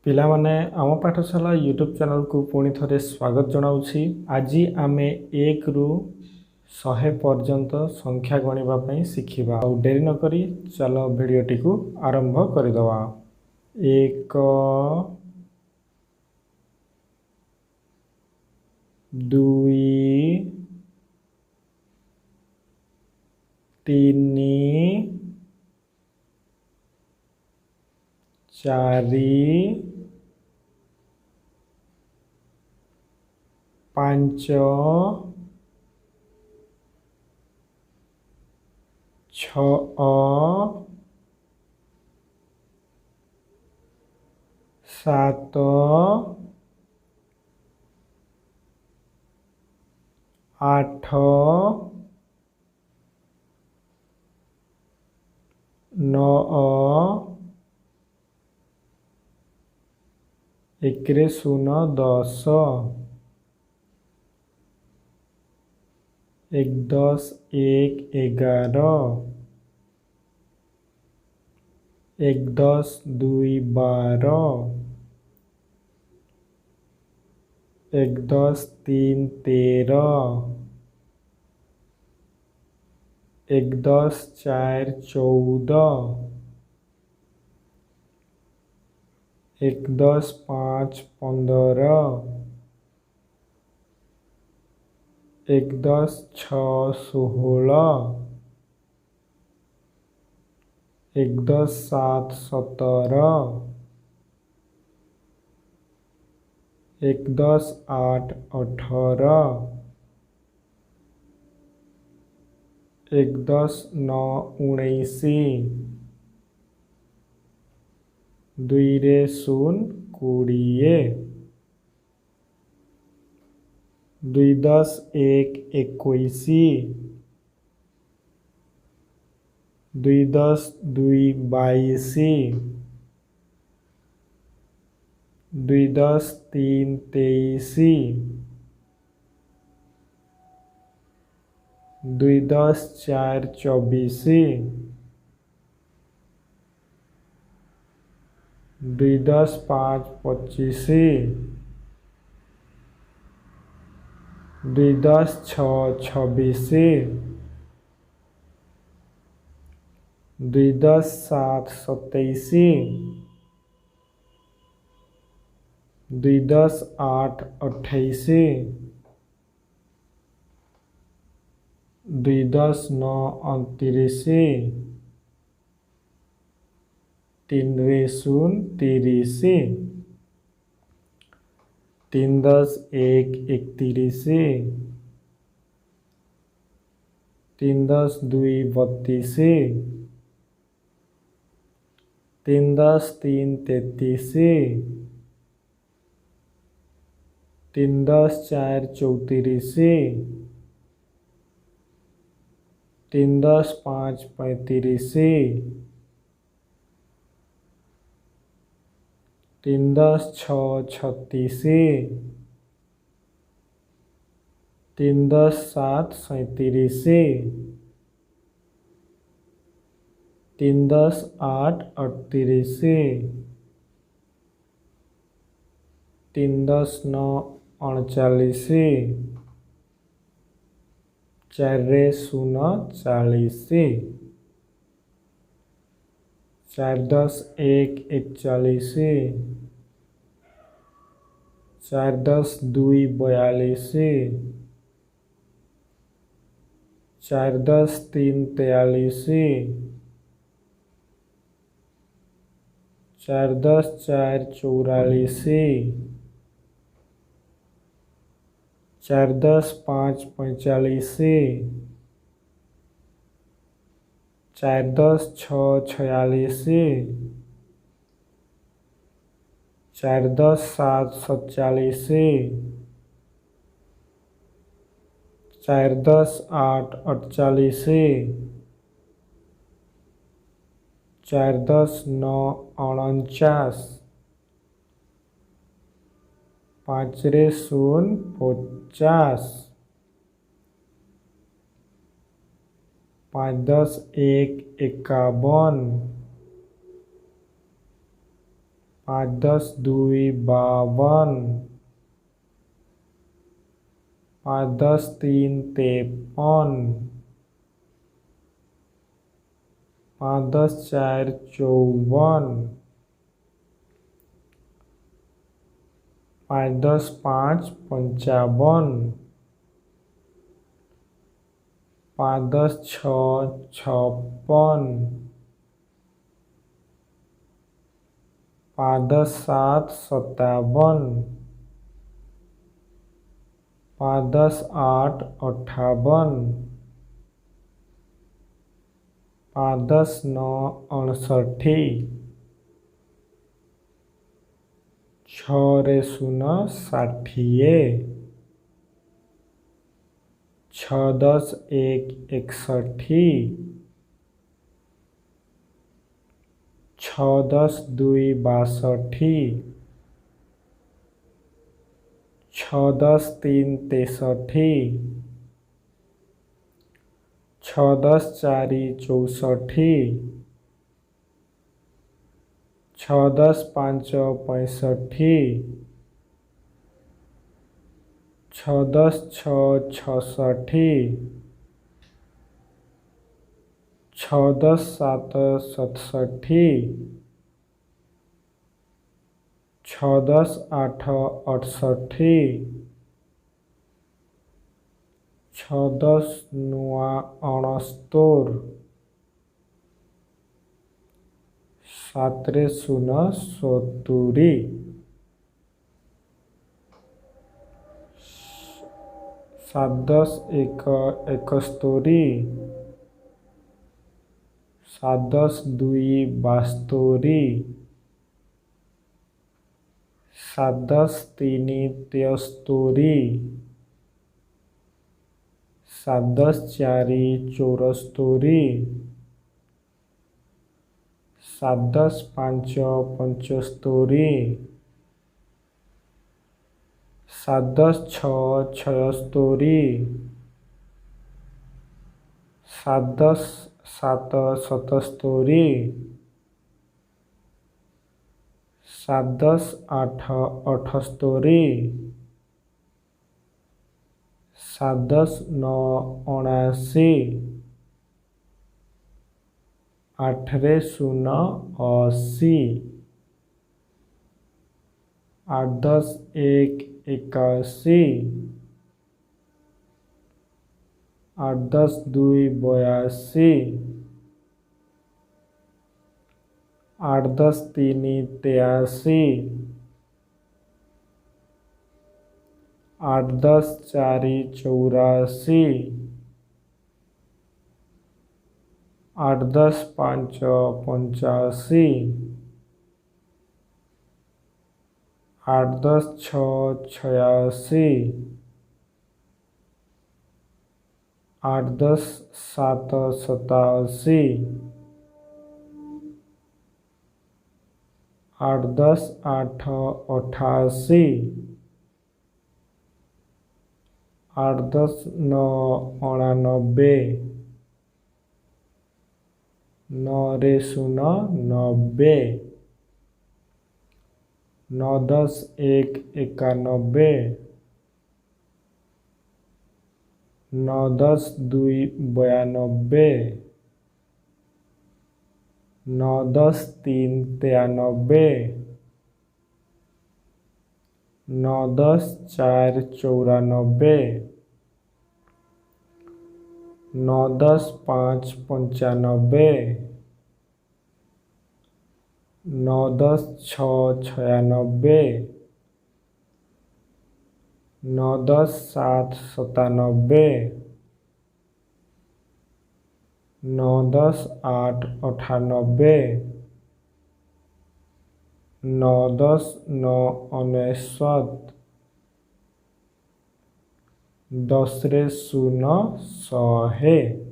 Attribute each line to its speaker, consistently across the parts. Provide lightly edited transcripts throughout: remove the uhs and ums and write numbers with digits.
Speaker 1: पिला माने आम पाठशाला यूट्यूब चैनल को पुणी थरे स्वागत जनाऊँगी। आज आम एक रु 100 पर्यंत संख्या गणिबा पई शिखिबा। और डेरी न करी चलो भिडियोटी को आरंभ करदवा। 1 2 3 4 5 6 7 8 9 1 0 10 1 10 1 11 1 10 2 12 1 10 3 13 1 10 4 14 1 10 5 15 1 10 6 16 1 10 7 17 1 10 8 18 1 10 9 19 2 0 20 2 10 1 21 2 10 2 22 2 10 3 23 2 10 4 24 2 10 5 25 2 10 6 26 2 10 7 27 2 10 8 28 2 10 9 29 3 0 30 3 10 1 31 3 10 2 32 3 10 3 33 3 10 4 34 3 10 5 35 3 10 6 36 3 10 7 37 3 10 8 38 3 10 9 39 4 0 40 4 10 1 41 4 10 2 42 4 10 3 43 4 10 4 44 4 10 5 45 4 10 6 46 4 10 7 47 4 10 8 48 4 10 9 49 5 0 50 5 10 1 51 5 10 2 52, 5 10 3 53, 5 10 4 54, 5 10 5 55, 5 10 6 56, 5 10 7 57, 5 10 8 58, 5 10 9 59, 6 रे 0 60, 6 10 1 61, 6 10 2 62, 6 10 3 63, 6 10 4 64, 6 10 5 65, 6 10 6 66, 6 10 7 67, 6 10 8 68, 6 10 9 69, 7 रे 0 70, 7 10 1 71, 7 10 2 72, 7 10 3 73, 7 10 4 74, 7 10 5 75, 7 10 6 76, 7 10 7 77, 7 10 8 78, 7 10 9 79, 8 रे 0 80, 8 10 1 81, 8 10 2 82, 8 10 3 83, 8 10 4 84, 8 10 5 85, 8 10 6 86, 8 10 7 87, 8 10 8 88, 8 10 9 99, 9 रे 0 90, 9 10 1 91, 9 10 2 92, 9 10 3 93, 9 10 4 94, 9 10 5 95, 9 10 6 96, 9 10 7 97, 9 10 8 98, 9 10 9 99, 10 रे 0 100।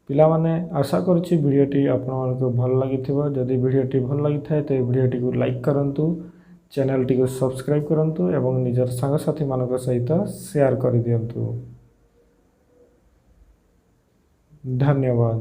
Speaker 1: पिलामाने आशा करुच्ची भिडियोटी आपको भल लगी। जदि भिडियोटी भल लगी थाए तो भिडियोटी को लाइक करंतु, चैनल टी को सब्सक्राइब करंतु एवं निजर सांगसाथी मानक सहित शेयर कर दियंतु। धन्यवाद।